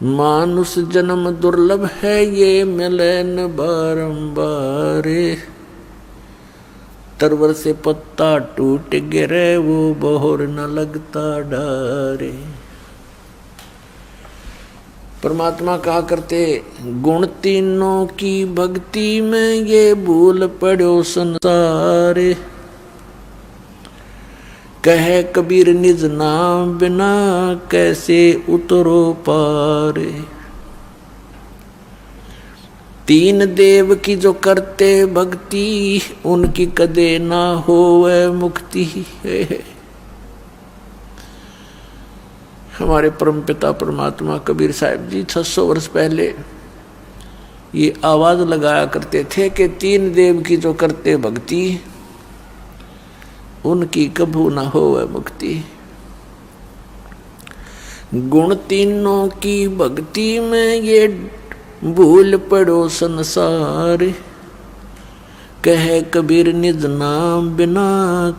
मानुष जन्म दुर्लभ है ये मिले न बारंबार। तरवर से पत्ता टूट गिरे वो बहोर न लगता डारे। परमात्मा कहा करते गुण तीनों की भक्ति में ये भूल पड़ो संसार। कहे कबीर निज नाम बिना कैसे उतरो पार। तीन देव की जो करते भक्ति उनकी कदे ना होवे मुक्ति। हमारे परमपिता परमात्मा कबीर साहब जी 600 वर्ष पहले ये आवाज लगाया करते थे कि तीन देव की जो करते भक्ति उनकी कभू ना होवे मुक्ति। गुण तीनों की भक्ति में ये भूल पड़ो संसार। कहे कबीर निज नाम बिना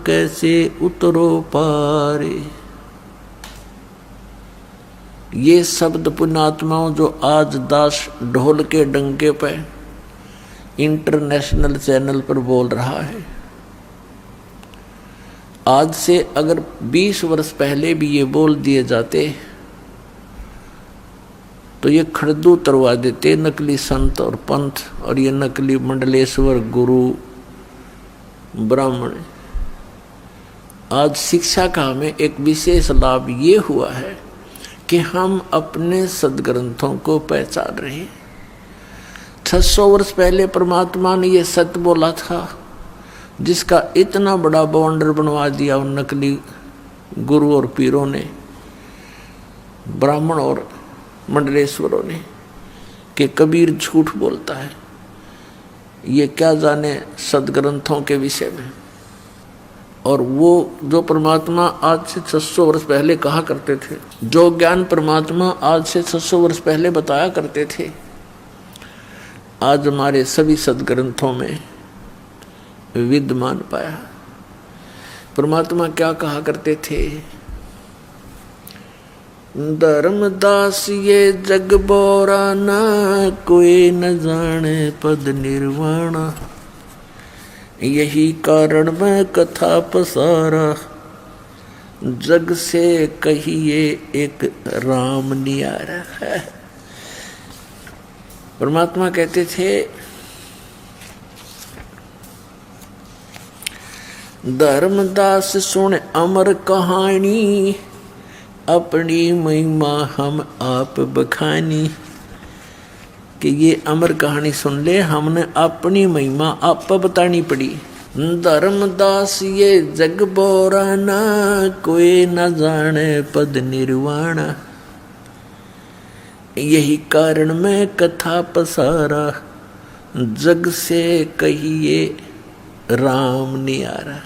कैसे उतरो पार। ये शब्द पुण्यात्माओं जो आज दास ढोल के डंके पे इंटरनेशनल चैनल पर बोल रहा है, आज से अगर 20 वर्ष पहले भी ये बोल दिए जाते तो ये खड़दू उतरवा देते नकली संत और पंथ और ये नकली मंडलेश्वर गुरु ब्राह्मण। आज शिक्षा का हमें एक विशेष लाभ ये हुआ है कि हम अपने सदग्रंथों को पहचान रहे हैं। 600 वर्ष पहले परमात्मा ने ये सत्य बोला था जिसका इतना बड़ा बवंडर बनवा दिया उन नकली गुरु और पीरों ने, ब्राह्मण और मंडलेश्वरों ने, कि कबीर झूठ बोलता है। ये क्या जाने सदग्रंथों के विषय में। और वो जो परमात्मा आज से 600 वर्ष पहले कहा करते थे, जो ज्ञान परमात्मा आज से 600 वर्ष पहले बताया करते थे, आज हमारे सभी सदग्रंथों में विद्यमान पाया। परमात्मा क्या कहा करते थे, धर्मदास ये जग बोरा ना कोई न जाने पद निर्वाणा। यही कारण मैं कथा पसारा जग से कहिए एक राम नियारा है। परमात्मा कहते थे धर्मदास सुन अमर कहानी अपनी महिमा हम आप बखानी। कि ये अमर कहानी सुन ले, हमने अपनी महिमा आप बतानी पड़ी। धर्मदास ये जग बोरा ना कोई न जाने पद निर्वाणा। यही कारण मैं कथा पसारा जग से कहिए राम नियारा।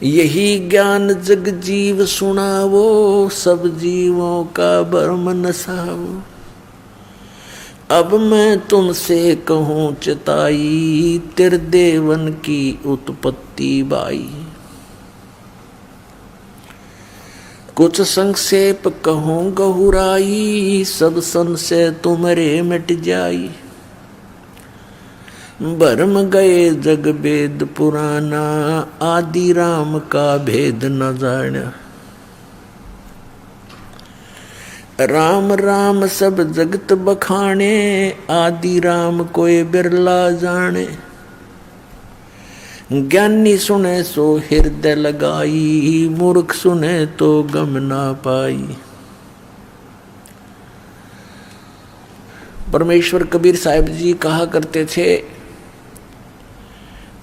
यही ज्ञान जग जीव सुनावो सब जीवों का भरम नसावो। अब मैं तुमसे कहूँ चिताई त्रिदेवन की उत्पत्ति बाई। कुछ संक्षेप कहूँ गहुराई सब संशय तुम्हारे मिट जाई। भरम गए जग वेद पुराना आदि राम का भेद न जाना। राम राम सब जगत बखाने आदि राम कोई बिरला जाने। ज्ञानी सुने सो हृदय लगाई मूर्ख सुने तो गम ना पाई। परमेश्वर कबीर साहिब जी कहा करते थे,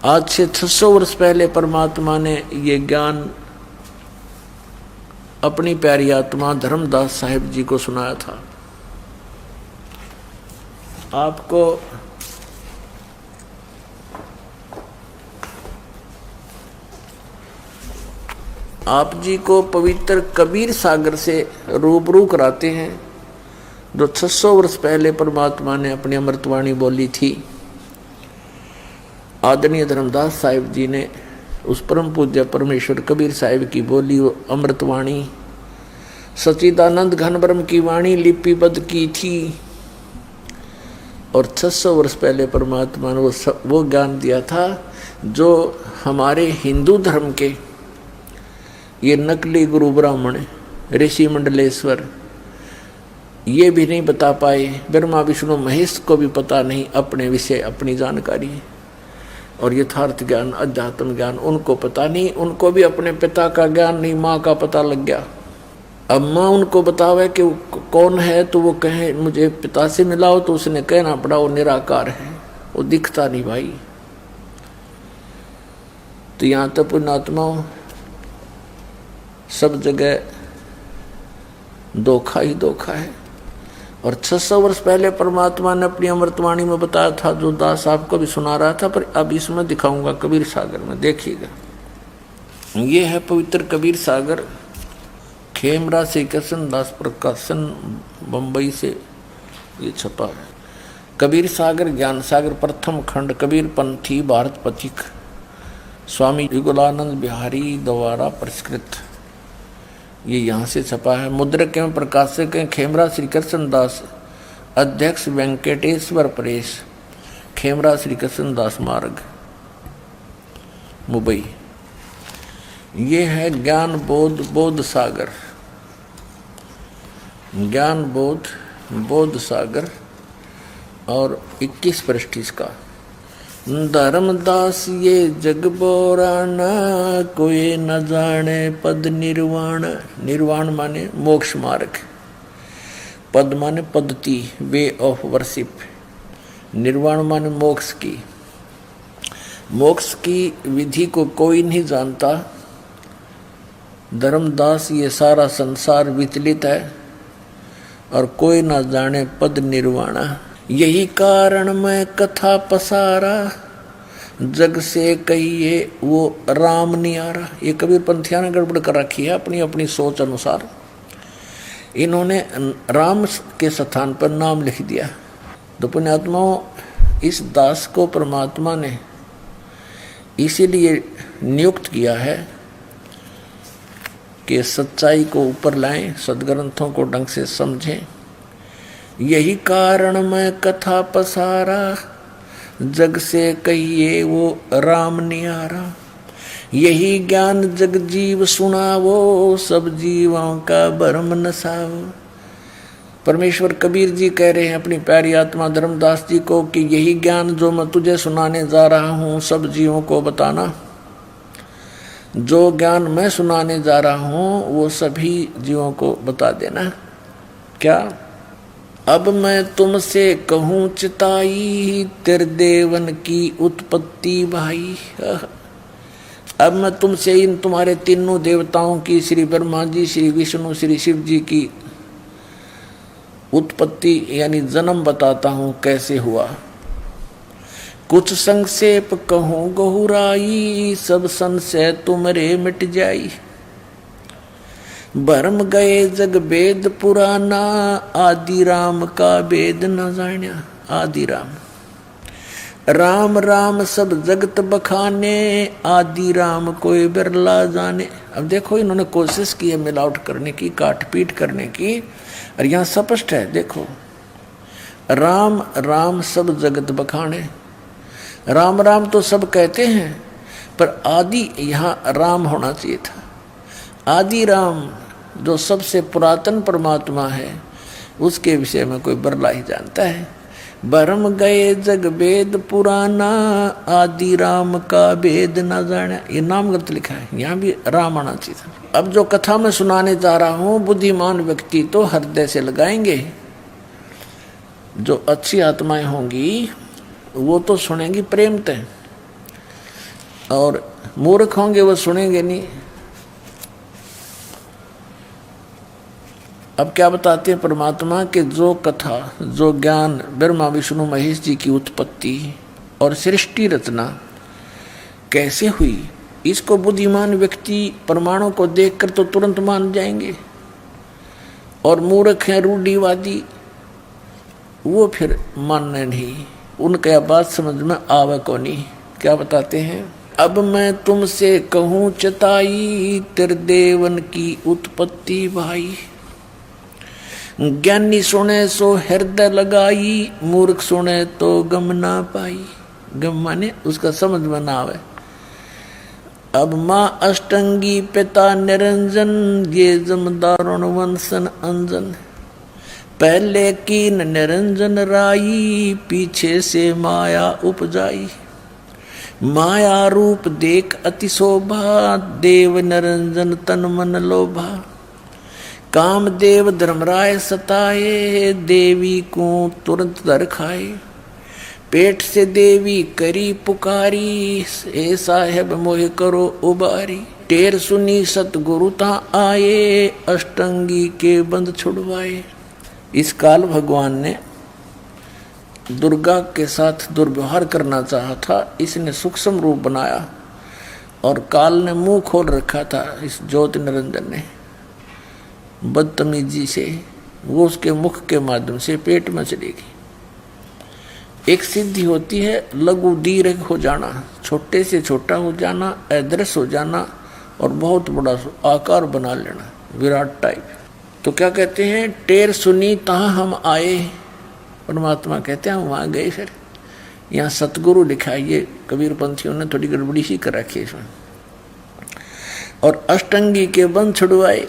आज से 600 वर्ष पहले परमात्मा ने ये ज्ञान अपनी प्यारी आत्मा धर्मदास साहिब जी को सुनाया था। आपको आप जी को पवित्र कबीर सागर से रूबरू कराते हैं, जो 600 वर्ष पहले परमात्मा ने अपनी अमृतवाणी बोली थी। आदरणीय धर्मदास साहिब जी ने उस परम पूज्य परमेश्वर कबीर साहिब की बोली वो अमृतवाणी सच्चिदानंद घन ब्रह्म की वाणी लिपिबद्ध की थी और 600 वर्ष पहले परमात्मा ने वो ज्ञान दिया था जो हमारे हिंदू धर्म के ये नकली गुरु ब्राह्मण ऋषि मंडलेश्वर ये भी नहीं बता पाए। ब्रह्मा विष्णु महेश को भी पता नहीं अपने विषय अपनी जानकारी और यथार्थ ज्ञान अध्यात्म ज्ञान उनको पता नहीं। उनको भी अपने पिता का ज्ञान नहीं, माँ का पता लग गया। अब माँ उनको बतावे कि वो कौन है तो वो कहे मुझे पिता से मिलाओ, तो उसने कहना पड़ा वो निराकार है, वो दिखता नहीं भाई। तो यहाँ तो पुण्यात्माओं सब जगह धोखा ही धोखा है। और 600 वर्ष पहले परमात्मा ने अपनी अमृतवाणी में बताया था, जो दास आपको भी सुना रहा था, पर अब इसमें दिखाऊंगा कबीर सागर में, देखिएगा। ये है पवित्र कबीर सागर, खेमरा श्री कृष्ण दास प्रकाशन बंबई से ये छपा है। कबीर सागर ज्ञान सागर प्रथम खंड कबीर पंथी भारत पथिक स्वामी युगलानंद बिहारी द्वारा परिष्कृत, ये यहाँ से छपा है। मुद्रक एवं प्रकाशक हैं खेमरा श्री कृष्ण दास, अध्यक्ष वेंकटेश्वर प्रेस, खेमरा श्री कृष्ण दास मार्ग मुंबई। ये है ज्ञान बोध सागर, ज्ञान बोध सागर और 21 पृष्ठ इसका। धर्मदास ये जग बोराना, कोई न जाने पद निर्वाण। निर्वाण माने मोक्ष मार्ग, पद माने पद्धति, वे ऑफ वर्शिप। निर्वाण माने मोक्ष की विधि को कोई नहीं जानता। धर्मदास ये सारा संसार विचलित है और कोई ना जाने पद निर्वाणा। यही कारण मैं कथा पसारा, जग से कहिए वो राम नियारा। ये कबीर पंथिया ने गड़बड़ कर रखी है अपनी अपनी सोच अनुसार। इन्होंने राम के स्थान पर नाम लिख दिया। तो पुण्यात्माओं इस दास को परमात्मा ने इसीलिए नियुक्त किया है कि सच्चाई को ऊपर लाएं, सदग्रंथों को ढंग से समझें। यही कारण मैं कथा पसारा, जग से कहिए वो राम नियारा। यही ज्ञान जग जीव सुनावो, सब जीवों का भरम नसावो। परमेश्वर कबीर जी कह रहे हैं अपनी प्यारी आत्मा धर्मदास जी को कि यही ज्ञान जो मैं तुझे सुनाने जा रहा हूँ सब जीवों को बताना। जो ज्ञान मैं सुनाने जा रहा हूँ वो सभी जीवों को बता देना। क्या? अब मैं तुमसे कहूँ चिताई, तेरे देवन की उत्पत्ति भाई। अब मैं तुमसे इन तुम्हारे तीनों देवताओं की, श्री ब्रह्मा जी, श्री विष्णु, श्री शिव जी की उत्पत्ति यानी जन्म बताता हूँ कैसे हुआ। कुछ संक्षेप कहूँ गहुराई, सब संशय तुमरे मिट जाई। भरम गए जग वेद पुराना, आदि राम का वेद न जान्या। आदि राम राम राम सब जगत बखाने, आदि राम कोई बिरला जाने। अब देखो इन्होंने कोशिश की है मिलावट करने की, काट पीट करने की, और यहाँ स्पष्ट है देखो, राम राम सब जगत बखाने। राम राम तो सब कहते हैं पर आदि यहाँ राम होना चाहिए था। आदि राम जो सबसे पुरातन परमात्मा है उसके विषय में कोई बरला ही जानता है। भरम गए जग वेद पुराना, आदि राम का वेद न जाना। ये नाम गलत लिखा है, यहाँ भी राम आना चाहिए था। अब जो कथा मैं सुनाने जा रहा हूँ बुद्धिमान व्यक्ति तो हृदय से लगाएंगे, जो अच्छी आत्माएं होंगी वो तो सुनेंगी प्रेम से, और मूर्ख होंगे वो सुनेंगे नहीं। अब क्या बताते हैं परमात्मा के जो कथा, जो ज्ञान ब्रह्मा विष्णु महेश जी की उत्पत्ति और सृष्टि रचना कैसे हुई, इसको बुद्धिमान व्यक्ति प्रमाणों को देखकर तो तुरंत मान जाएंगे, और मूर्ख हैं रूढ़िवादी वो फिर मानने नहीं, उनका बात समझ में आवे को नहीं। क्या बताते हैं? अब मैं तुमसे कहूँ चताई, तेरे देवन की उत्पत्ति भाई। ज्ञानी सुने सो हृदय लगाई, मूर्ख सुने तो गम ना पाई। गम माने उसका समझ में ना आवे। अब माँ अष्टंगी पिता निरंजन, ये जमदारुण वंशन अंजन। पहले कीन निरंजन राई, पीछे से माया उपजाई। माया रूप देख अति शोभा, देव निरंजन तन मन लोभा। काम देव धर्मराय सताए, देवी को तुरंत दर खाए। पेट से देवी करी पुकारी, हे साहेब मोह करो उबारी। टेर सुनी सतगुरु ता आए, अष्टंगी के बंद छुड़वाए। इस काल भगवान ने दुर्गा के साथ दुर्व्यवहार करना चाहा था, इसने सूक्ष्म रूप बनाया और काल ने मुंह खोल रखा था इस ज्योति निरंजन ने बदतमीजी से। वो उसके मुख के माध्यम से पेट में चलेगी। एक सिद्धि होती है लघु दीर्घ हो जाना, छोटे से छोटा हो जाना, अदृश्य हो जाना और बहुत बड़ा आकार बना लेना, विराट टाइप। तो क्या कहते हैं, टेर सुनी तहाँ हम आए। परमात्मा कहते हैं हम वहाँ गए। फिर यहाँ सतगुरु लिखा है, ये कबीर पंथियों ने थोड़ी गड़बड़ी सी कर रखी है इसमें। और अष्टंगी के बंद छुड़वाए।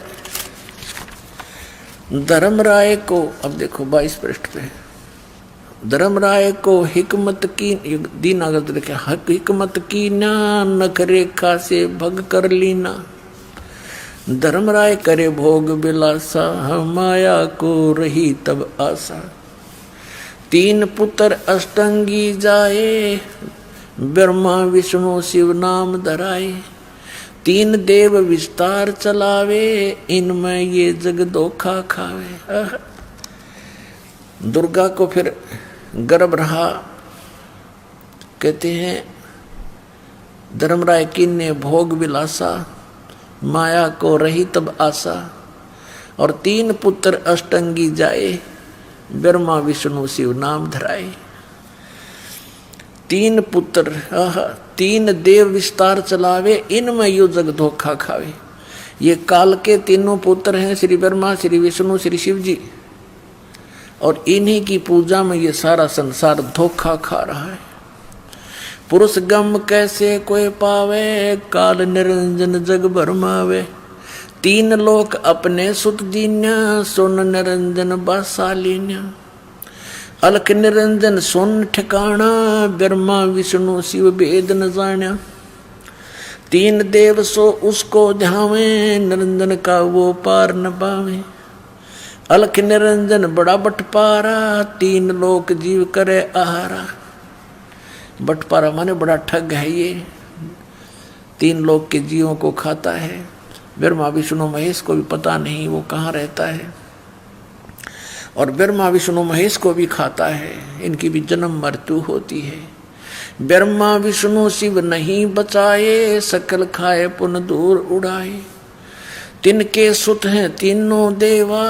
धर्मराय को, अब देखो 22 पृष्ठ पे, धर्मराय को हिकमत की, दीन आगत लिखा, हिकमत की ना, नख रेखा से भग कर लीना। धर्मराय करे भोग बिलासा, माया को रही तब आशा। 3 पुत्र अष्टंगी जाए, ब्रह्मा विष्णु शिव नाम धराए। 3 देव विस्तार चलावे, इनमें ये जग धोखा खावे। दुर्गा को फिर गर्भ रहा। कहते हैं धर्मराय की ने भोग विलासा, माया को रही तब आशा। और 3 पुत्र अष्टंगी जाए, ब्रह्मा विष्णु शिव नाम धराए। 3 पुत्र, 3 देव विस्तार चलावे, इनमें यो जग धोखा खावे। ये काल के तीनों पुत्र हैं, श्री ब्रह्मा, श्री विष्णु, श्री शिव जी। और इन्हीं की पूजा में ये सारा संसार धोखा खा रहा है। पुरुष गम कैसे कोई पावे, काल निरंजन जग भरमावे। 3 लोक अपने सुत दीन्या, सुन निरंजन बासालीन्या। अलख निरंजन सुन ठिकाना, ब्रह्मा विष्णु शिव भेद न जान्या। 3 देव सो उसको ध्यावे, निरंजन का वो पार न पावे। अलख निरंजन बड़ा बटपारा, 3 लोक जीव करे आहारा। बटपारा माने बड़ा ठग है ये, 3 लोक के जीवों को खाता है। ब्रह्मा विष्णु महेश को भी पता नहीं वो कहाँ रहता है, और ब्रह्मा विष्णु महेश को भी खाता है। इनकी भी जन्म मृत्यु होती है। ब्रह्मा विष्णु शिव नहीं बचाए, सकल खाए पुन दूर उड़ाए। तिनके सुत हैं तीनों देवा,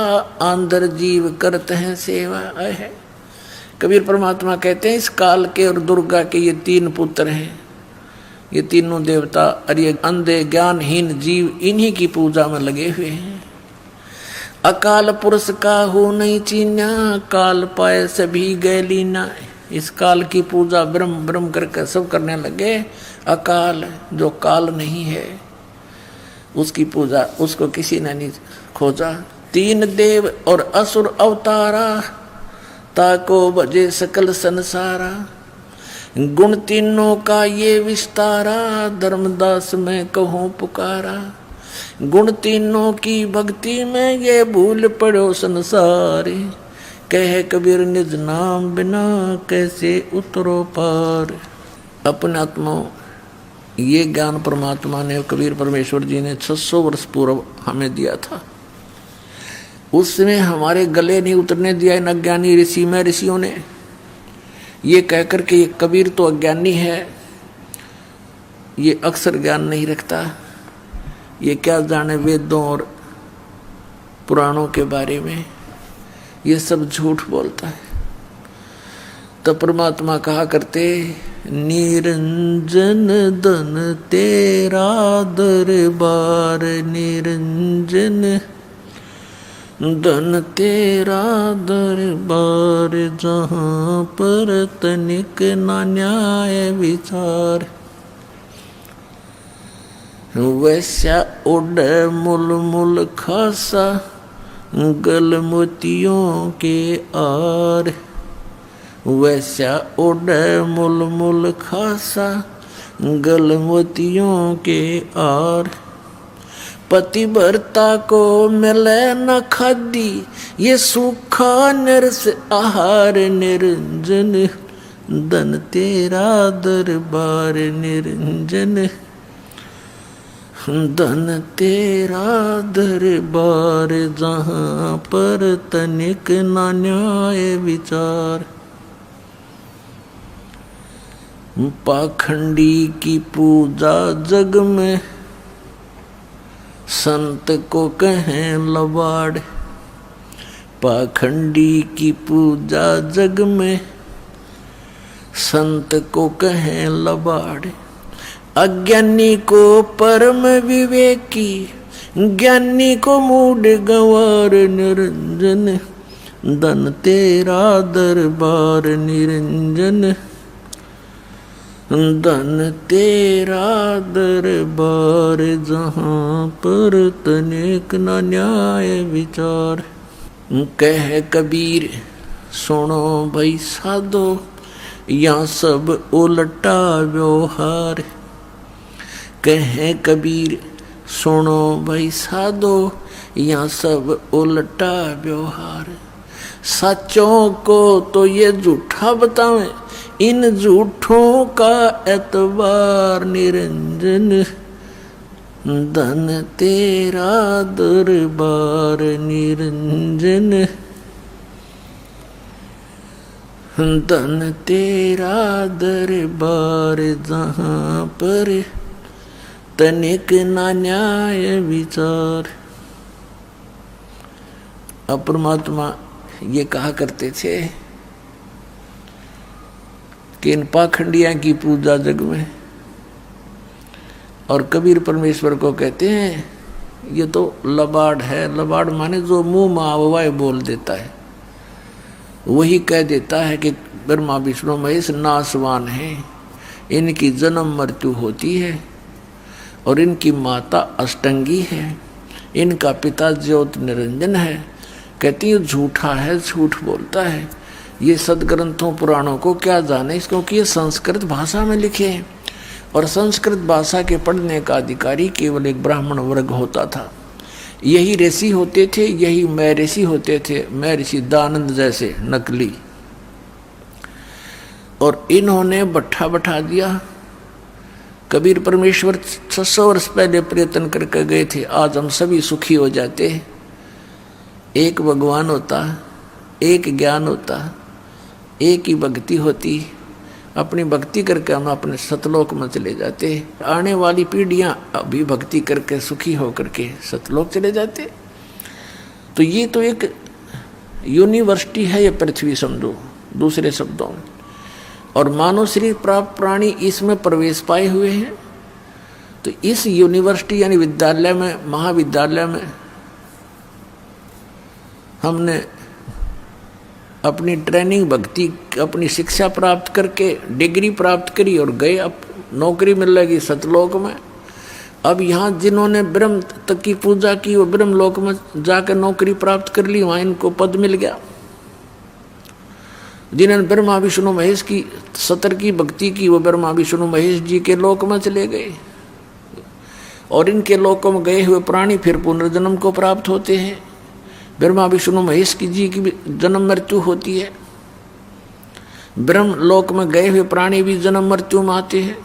आंधर जीव करते हैं सेवा है। कबीर परमात्मा कहते हैं इस काल के और दुर्गा के ये 3 पुत्र हैं, ये तीनों देवता और ये अंधे ज्ञानहीन जीव इन्हीं की पूजा में लगे हुए हैं। अकाल पुरुष का हो नहीं चीन्या, काल पाए सभी गए लीना। इस काल की पूजा ब्रह्म ब्रह्म करके सब करने लगे। अकाल जो काल नहीं है उसकी पूजा, उसको किसी ने नहीं खोजा। 3 देव और असुर अवतारा, ताको बजे सकल संसारा। गुण तीनों का ये विस्तारा, धर्मदास में कहूँ पुकारा। गुण तीनों की भक्ति में ये भूल पड़ो संसारी। कहे कबीर निज नाम बिना कैसे उतरो पार। अपने आत्मा ये ज्ञान परमात्मा ने, कबीर परमेश्वर जी ने 600 वर्ष पूर्व हमें दिया था। उसमें हमारे गले नहीं उतरने दिया इन अज्ञानी ऋषि में ऋषियों ने, ये कहकर के ये कबीर तो अज्ञानी है, ये अक्सर ज्ञान नहीं रखता, ये क्या जाने वेदों और पुराणों के बारे में, ये सब झूठ बोलता है। तो परमात्मा कहा करते, निरंजन धन तेरा दरबार निरंजन, धन तेरा दरबार जहाँ पर तनिक ना न्याय विचार। वैसा उड़ मुल मुल खासा गल मोतियों के आर। वैसा उड़ मुल मुल खासा गल मोतियों के आर। पतिव्रता को मिले न खादी ये सूखा निरस आहार निरंजन। धन तेरा दरबार निरंजन। धन तेरा दरबार जहाँ पर तनिक ना न्याय विचार। पाखंडी की पूजा जग में संत को कहें लबाड़। पाखंडी की पूजा जग में संत को कहें लबाड़। अज्ञानी को परम विवेकी ज्ञानी को मूड गंवार निरंजन। धन तेरा दरबार निरंजन। धन तेरा दरबार जहाँ पर तनिक न न्याय विचार। कह कबीर सुनो भाई साधो यहाँ सब उल्टा व्यवहार। कहे कबीर सुनो भाई साधो यहाँ सब उल्टा व्यवहार। सच्चों को तो ये झूठा बतावें इन झूठों का एतबार निरंजन। धन तेरा दरबार निरंजन। धन तेरा दरबार जहाँ पर तनिक ना न्याय विचार। अब परमात्मा ये कहा करते थे कि इन पाखंडिया की पूजा जग में। और कबीर परमेश्वर को कहते हैं ये तो लबाड़ है। लबाड़ माने जो मुंह माववाए बोल देता है, वही कह देता है कि ब्रह्मा विष्णु महेश नासवान है, इनकी जन्म मृत्यु होती है और इनकी माता अष्टंगी है, इनका पिता ज्योत निरंजन है। कहती है झूठा है, झूठ बोलता है। ये सदग्रंथों पुराणों को क्या जाने, क्योंकि ये संस्कृत भाषा में लिखे हैं और संस्कृत भाषा के पढ़ने का अधिकारी केवल एक ब्राह्मण वर्ग होता था। यही ऋषि होते थे, यही मैं ऋषि होते थे, मैं ऋषि दानंद जैसे नकली। और इन्होंने बट्ठा बैठा दिया। कबीर परमेश्वर 600 वर्ष पहले प्रयत्न करके गए थे, आज हम सभी सुखी हो जाते। एक भगवान होता, एक ज्ञान होता, एक ही भक्ति होती। अपनी भक्ति करके हम अपने सतलोक में चले जाते। आने वाली पीढ़ियां अभी भक्ति करके सुखी हो करके सतलोक चले जाते। तो ये तो एक यूनिवर्सिटी है ये पृथ्वी, समझो दूसरे शब्दों में। और मानव शरीर प्राप्त प्राणी इसमें प्रवेश पाए हुए हैं। तो इस यूनिवर्सिटी यानी विद्यालय में, महाविद्यालय में हमने अपनी ट्रेनिंग भक्ति, अपनी शिक्षा प्राप्त करके डिग्री प्राप्त करी और गए। अब नौकरी मिल लगी सतलोक में। अब यहाँ जिन्होंने ब्रह्म तक की पूजा की वो ब्रह्म लोक में जाकर नौकरी प्राप्त कर ली, वहाँ इनको पद मिल गया। जिन्होंने ब्रह्मा विष्णु महेश की 70 की भक्ति की वो ब्रह्मा विष्णु महेश जी के लोक में चले गए। और इनके लोकों में गए हुए प्राणी फिर पुनर्जन्म को प्राप्त होते हैं। ब्रह्मा विष्णु महेश की जी की भी जन्म मृत्यु होती है। ब्रह्म लोक में गए हुए प्राणी भी जन्म मृत्यु में आते हैं।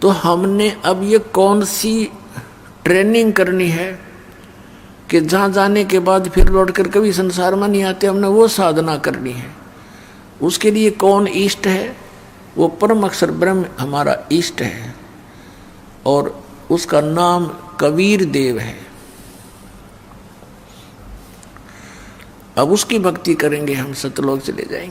तो हमने अब ये कौन सी ट्रेनिंग करनी है कि जहाँ जाने के बाद फिर लौटकर कभी संसार में नहीं आते। हमने वो साधना करनी है। उसके लिए कौन इष्ट है? वो परम अक्षर ब्रह्म हमारा इष्ट है और उसका नाम कबीर देव है। अब उसकी भक्ति करेंगे हम, सतलोक चले जाएंगे।